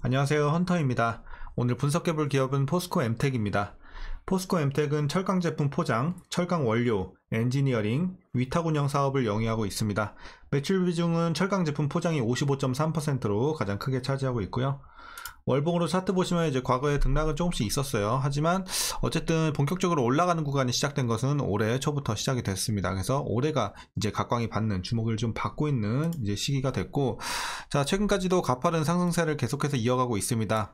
안녕하세요, 헌터입니다. 오늘 분석해볼 기업은 포스코 엠텍입니다. 포스코 엠텍은 철강 제품 포장, 철강 원료, 엔지니어링, 위탁 운영 사업을 영위하고 있습니다. 매출 비중은 철강 제품 포장이 55.3%로 가장 크게 차지하고 있고요. 월봉으로 차트 보시면 이제 과거에 등락은 조금씩 있었어요. 하지만 어쨌든 본격적으로 올라가는 구간이 시작된 것은 올해 초부터 시작이 됐습니다. 그래서 올해가 이제 각광이 받는, 주목을 좀 받고 있는 이제 시기가 됐고, 자, 최근까지도 가파른 상승세를 계속해서 이어가고 있습니다.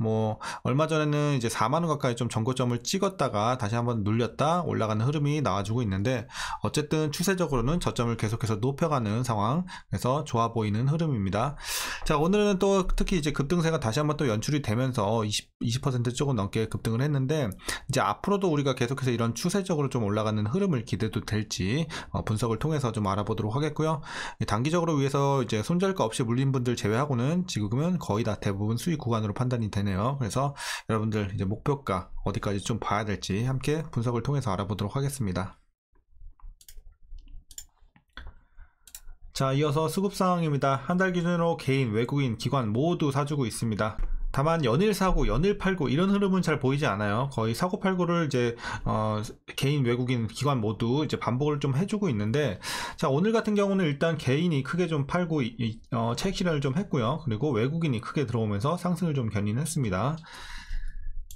얼마 전에는 이제 4만원 가까이 좀 전고점을 찍었다가 다시 한번 눌렸다 올라가는 흐름이 나와주고 있는데, 어쨌든 추세적으로는 저점을 계속해서 높여가는 상황, 그래서 좋아 보이는 흐름입니다. 자, 오늘은 또 특히 이제 급등세가 다시 한번 또 연출이 되면서 20% 조금 넘게 급등을 했는데, 이제 앞으로도 우리가 계속해서 이런 추세적으로 좀 올라가는 흐름을 기대도 될지 분석을 통해서 좀 알아보도록 하겠고요. 단기적으로 위해서 이제 손절가 없이 물린 분들 제외하고는 지금은 거의 다 대부분 수익 구간으로 판단이 되네요. 그래서 여러분들 이제 목표가 어디까지 좀 봐야 될지 함께 분석을 통해서 알아보도록 하겠습니다. 자, 이어서 수급 상황입니다. 한 달 기준으로 개인, 외국인, 기관 모두 사주고 있습니다. 다만 연일 사고, 연일 팔고 이런 흐름은 잘 보이지 않아요. 거의 사고 팔고를 이제 개인, 외국인, 기관 모두 이제 반복을 좀 해주고 있는데, 자, 오늘 같은 경우는 일단 개인이 크게 좀 팔고 차익 실현을 좀 했고요. 그리고 외국인이 크게 들어오면서 상승을 좀 견인했습니다.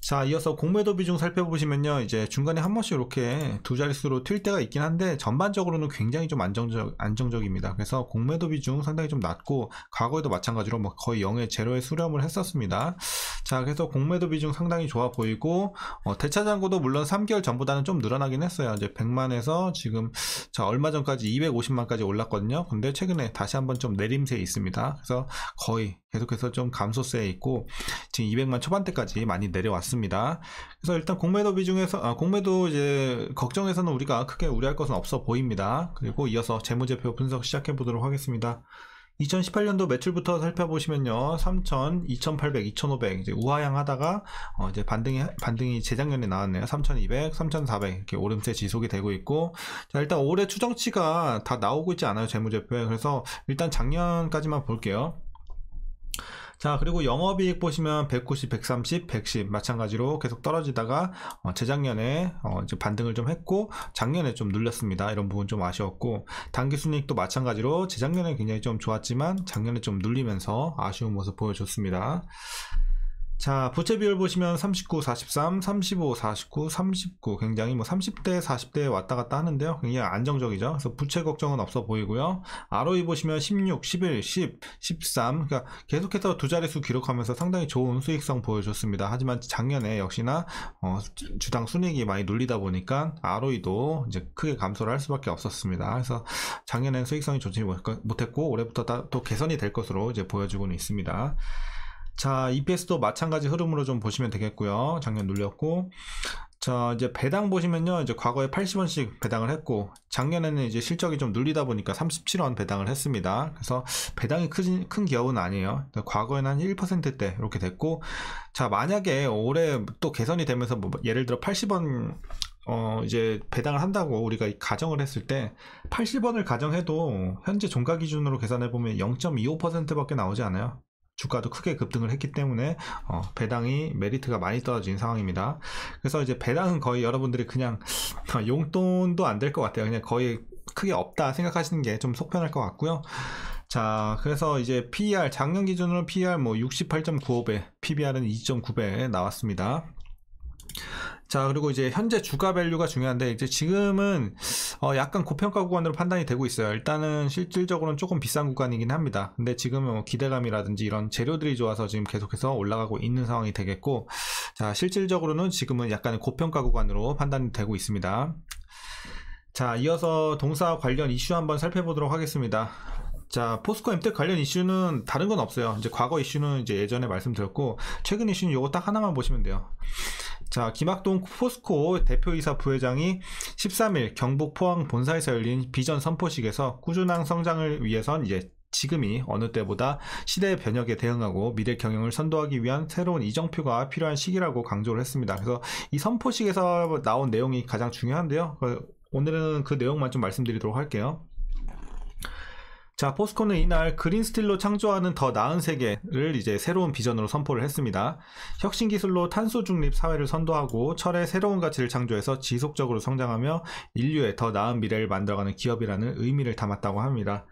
자, 이어서 공매도 비중 살펴보시면요, 이제 중간에 한 번씩 이렇게 두 자릿수로 튈 때가 있긴 한데 전반적으로는 굉장히 좀 안정적입니다. 그래서 공매도 비중 상당히 좀 낮고, 과거에도 마찬가지로 거의 0에 제로에 수렴을 했었습니다. 자, 그래서 공매도 비중 상당히 좋아 보이고, 대차 잔고도 물론 3개월 전보다는 좀 늘어나긴 했어요. 이제 100만에서 지금 자, 얼마 전까지 250만까지 올랐거든요. 근데 최근에 다시 한번 좀 내림세에 있습니다. 그래서 거의 계속해서 좀 감소세에 있고, 지금 200만 초반대까지 많이 내려왔습니다. 그래서 일단 공매도 비중에서 공매도 이제 걱정에서는 우리가 크게 우려할 것은 없어 보입니다. 그리고 이어서 재무제표 분석 시작해 보도록 하겠습니다. 2018년도 매출부터 살펴보시면요, 3,000, 2,800, 2,500 이제 우하향하다가 이제 반등이 재작년에 나왔네요. 3,200, 3,400 이렇게 오름세 지속이 되고 있고, 자, 일단 올해 추정치가 다 나오고 있지 않아요, 재무제표에. 그래서 일단 작년까지만 볼게요. 자, 그리고 영업이익 보시면 190, 130, 110 마찬가지로 계속 떨어지다가 재작년에 이제 반등을 좀 했고, 작년에 좀 눌렸습니다. 이런 부분 좀 아쉬웠고, 당기순이익도 마찬가지로 재작년에 굉장히 좀 좋았지만 작년에 좀 눌리면서 아쉬운 모습 보여줬습니다. 자, 부채 비율 보시면 39, 43, 35, 49, 39 굉장히 30대, 40대에 왔다 갔다 하는데요. 굉장히 안정적이죠. 그래서 부채 걱정은 없어 보이고요. ROE 보시면 16, 11, 10, 13 그러니까 계속해서 두 자릿수 기록하면서 상당히 좋은 수익성 보여줬습니다. 하지만 작년에 역시나 주당 순이익이 많이 눌리다 보니까 ROE도 이제 크게 감소를 할 수밖에 없었습니다. 그래서 작년에는 수익성이 좋지 못했고 올해부터 또 개선이 될 것으로 이제 보여주고는 있습니다. 자, EPS도 마찬가지 흐름으로 좀 보시면 되겠고요. 작년 눌렸고, 자, 이제 배당 보시면요, 이제 과거에 80원씩 배당을 했고, 작년에는 이제 실적이 좀 눌리다 보니까 37원 배당을 했습니다. 그래서 배당이 큰 기업은 아니에요. 과거에는 한 1%대 이렇게 됐고, 자, 만약에 올해 또 개선이 되면서 예를 들어 80원 이제 배당을 한다고 우리가 가정을 했을 때 80원을 가정해도 현재 종가 기준으로 계산해보면 0.25%밖에 나오지 않아요. 주가도 크게 급등을 했기 때문에 배당이 메리트가 많이 떨어진 상황입니다. 그래서 이제 배당은 거의 여러분들이 그냥 용돈도 안 될 것 같아요. 그냥 거의 크게 없다 생각하시는 게 좀 속편할 것 같고요. 자, 그래서 이제 PER 작년 기준으로 PER 68.95배, PBR은 2.9배 나왔습니다. 자, 그리고 이제 현재 주가 밸류가 중요한데, 이제 지금은 약간 고평가 구간으로 판단이 되고 있어요. 일단은 실질적으로는 조금 비싼 구간이긴 합니다. 근데 지금은 기대감이라든지 이런 재료들이 좋아서 지금 계속해서 올라가고 있는 상황이 되겠고, 자, 실질적으로는 지금은 약간의 고평가 구간으로 판단이 되고 있습니다. 자, 이어서 동사 관련 이슈 한번 살펴보도록 하겠습니다. 자, 포스코 엠텍 관련 이슈는 다른 건 없어요. 이제 과거 이슈는 이제 예전에 말씀드렸고, 최근 이슈는 요거 딱 하나만 보시면 돼요. 자, 김학동 포스코 대표이사 부회장이 13일 경북 포항 본사에서 열린 비전 선포식에서 꾸준한 성장을 위해선 이제 지금이 어느 때보다 시대의 변혁에 대응하고 미래 경영을 선도하기 위한 새로운 이정표가 필요한 시기라고 강조를 했습니다. 그래서 이 선포식에서 나온 내용이 가장 중요한데요. 오늘은 그 내용만 좀 말씀드리도록 할게요. 자, 포스코는 이날 그린스틸로 창조하는 더 나은 세계를 이제 새로운 비전으로 선포를 했습니다. 혁신 기술로 탄소 중립 사회를 선도하고 철의 새로운 가치를 창조해서 지속적으로 성장하며 인류의 더 나은 미래를 만들어가는 기업이라는 의미를 담았다고 합니다.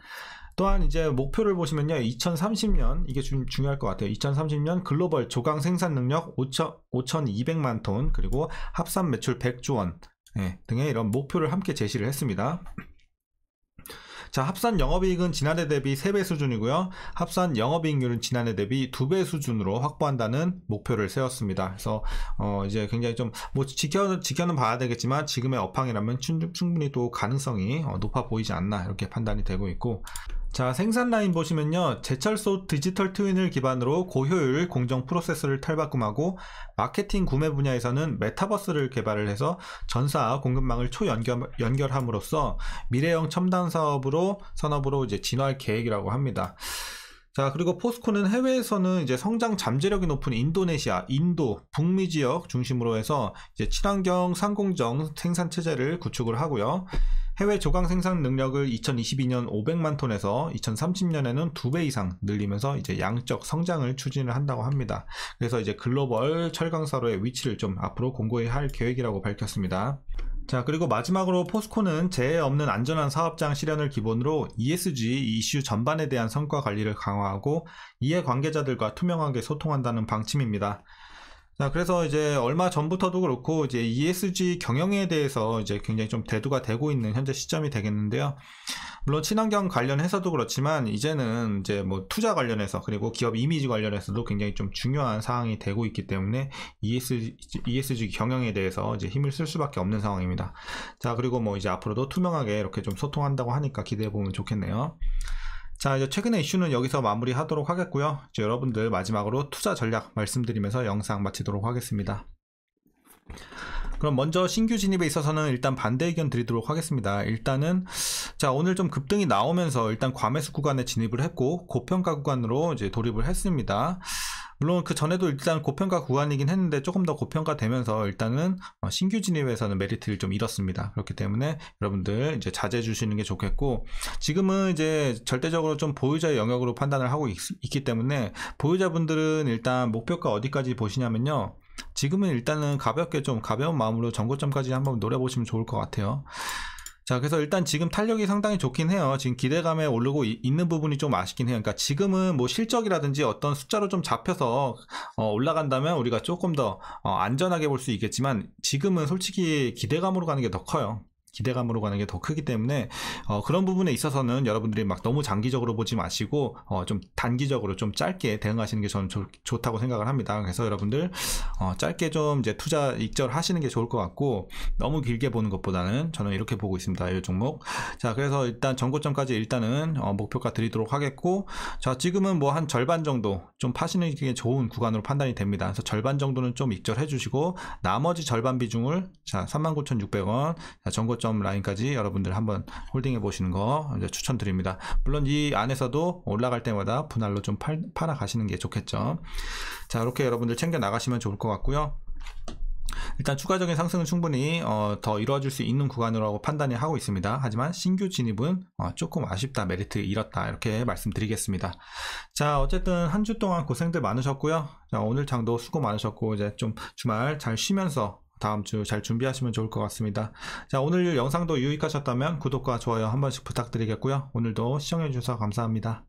또한 이제 목표를 보시면요, 2030년, 이게 중요할 것 같아요. 2030년 글로벌 조강 생산 능력 5,200만 톤, 그리고 합산 매출 100조 원 등의 이런 목표를 함께 제시를 했습니다. 자, 합산 영업이익은 지난해 대비 3배 수준이고요. 합산 영업이익률은 지난해 대비 2배 수준으로 확보한다는 목표를 세웠습니다. 그래서 이제 굉장히 좀 뭐 지켜는 봐야 되겠지만 지금의 업황이라면 충분히 또 가능성이 높아 보이지 않나 이렇게 판단이 되고 있고, 자, 생산 라인 보시면요, 제철소 디지털 트윈을 기반으로 고효율 공정 프로세스를 탈바꿈하고 마케팅 구매 분야에서는 메타버스를 개발을 해서 전사 공급망을 초연결함으로써 미래형 첨단 산업으로 이제 진화할 계획이라고 합니다. 자, 그리고 포스코는 해외에서는 이제 성장 잠재력이 높은 인도네시아, 인도, 북미 지역 중심으로 해서 이제 친환경 상공정 생산 체제를 구축을 하고요. 해외 조강 생산 능력을 2022년 500만 톤에서 2030년에는 2배 이상 늘리면서 이제 양적 성장을 추진을 한다고 합니다. 그래서 이제 글로벌 철강사로의 위치를 좀 앞으로 공고히 할 계획이라고 밝혔습니다. 자, 그리고 마지막으로 포스코는 재해 없는 안전한 사업장 실현을 기본으로 ESG 이슈 전반에 대한 성과 관리를 강화하고 이해 관계자들과 투명하게 소통한다는 방침입니다. 자, 그래서 이제 얼마 전부터도 그렇고 이제 ESG 경영에 대해서 이제 굉장히 좀 대두가 되고 있는 현재 시점이 되겠는데요. 물론 친환경 관련해서도 그렇지만 이제는 이제 뭐 투자 관련해서 그리고 기업 이미지 관련해서도 굉장히 좀 중요한 사항이 되고 있기 때문에 ESG 경영에 대해서 이제 힘을 쓸 수밖에 없는 상황입니다. 자, 그리고 뭐 이제 앞으로도 투명하게 이렇게 좀 소통한다고 하니까 기대해 보면 좋겠네요. 자, 이제 최근의 이슈는 여기서 마무리하도록 하겠고요. 이제 여러분들 마지막으로 투자 전략 말씀드리면서 영상 마치도록 하겠습니다. 그럼 먼저 신규 진입에 있어서는 일단 반대 의견 드리도록 하겠습니다. 일단은 자, 오늘 좀 급등이 나오면서 일단 과매수 구간에 진입을 했고 고평가 구간으로 이제 돌입을 했습니다. 물론 그 전에도 일단 고평가 구간이긴 했는데 조금 더 고평가 되면서 일단은 신규 진입에서는 메리트를 좀 잃었습니다. 그렇기 때문에 여러분들 이제 자제해 주시는 게 좋겠고, 지금은 이제 절대적으로 좀 보유자의 영역으로 판단을 하고 있기 때문에 보유자분들은 일단 목표가 어디까지 보시냐면요, 지금은 일단은 가볍게 좀 가벼운 마음으로 전고점까지 한번 노려보시면 좋을 것 같아요. 자, 그래서 일단 지금 탄력이 상당히 좋긴 해요. 지금 기대감에 오르고 있는 부분이 좀 아쉽긴 해요. 그러니까 지금은 뭐 실적이라든지 어떤 숫자로 좀 잡혀서 올라간다면 우리가 조금 더 안전하게 볼 수 있겠지만, 지금은 솔직히 기대감으로 가는 게 더 커요. 기대감으로 가는 게 더 크기 때문에 그런 부분에 있어서는 여러분들이 막 너무 장기적으로 보지 마시고 좀 단기적으로 좀 짧게 대응하시는 게 저는 좋다고 생각을 합니다. 그래서 여러분들 짧게 좀 이제 투자 익절하시는 게 좋을 것 같고, 너무 길게 보는 것보다는 저는 이렇게 보고 있습니다. 이 종목. 자, 그래서 일단 전고점까지 일단은 목표가 드리도록 하겠고, 자, 지금은 뭐 한 절반 정도 좀 파시는 게 좋은 구간으로 판단이 됩니다. 그래서 절반 정도는 좀 익절해 주시고 나머지 절반 비중을 자 39,600원 전고점 라인까지 여러분들 한번 홀딩해 보시는 거 이제 추천드립니다. 물론 이 안에서도 올라갈 때마다 분할로 좀 팔아 가시는 게 좋겠죠. 자, 이렇게 여러분들 챙겨 나가시면 좋을 것 같고요. 일단 추가적인 상승은 충분히 더 이루어질 수 있는 구간이라고 판단이 하고 있습니다. 하지만 신규 진입은 조금 아쉽다, 메리트 잃었다, 이렇게 말씀드리겠습니다. 자, 어쨌든 한 주 동안 고생들 많으셨고요. 자, 오늘 장도 수고 많으셨고 이제 좀 주말 잘 쉬면서 다음 주 잘 준비하시면 좋을 것 같습니다. 자, 오늘 영상도 유익하셨다면 구독과 좋아요 한 번씩 부탁드리겠고요. 오늘도 시청해 주셔서 감사합니다.